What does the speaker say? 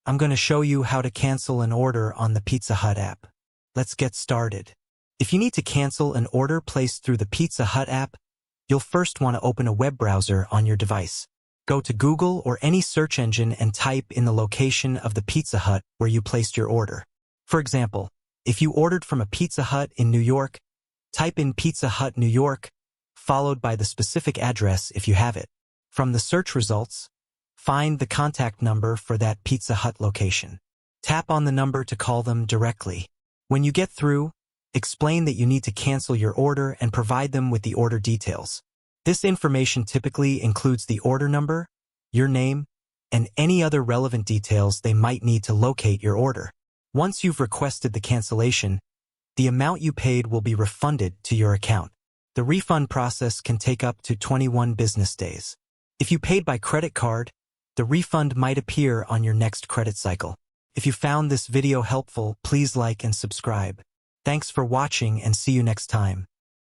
I'm going to show you how to cancel an order on the Pizza Hut app. Let's get started. If you need to cancel an order placed through the Pizza Hut app, you'll first want to open a web browser on your device. Go to Google or any search engine and type in the location of the Pizza Hut where you placed your order. For example, if you ordered from a Pizza Hut in New York, type in Pizza Hut New York, followed by the specific address if you have it. From the search results, find the contact number for that Pizza Hut location. Tap on the number to call them directly. When you get through, explain that you need to cancel your order and provide them with the order details. This information typically includes the order number, your name, and any other relevant details they might need to locate your order. Once you've requested the cancellation, the amount you paid will be refunded to your account. The refund process can take up to 21 business days. If you paid by credit card, the refund might appear on your next credit cycle. If you found this video helpful, please like and subscribe. Thanks for watching and see you next time.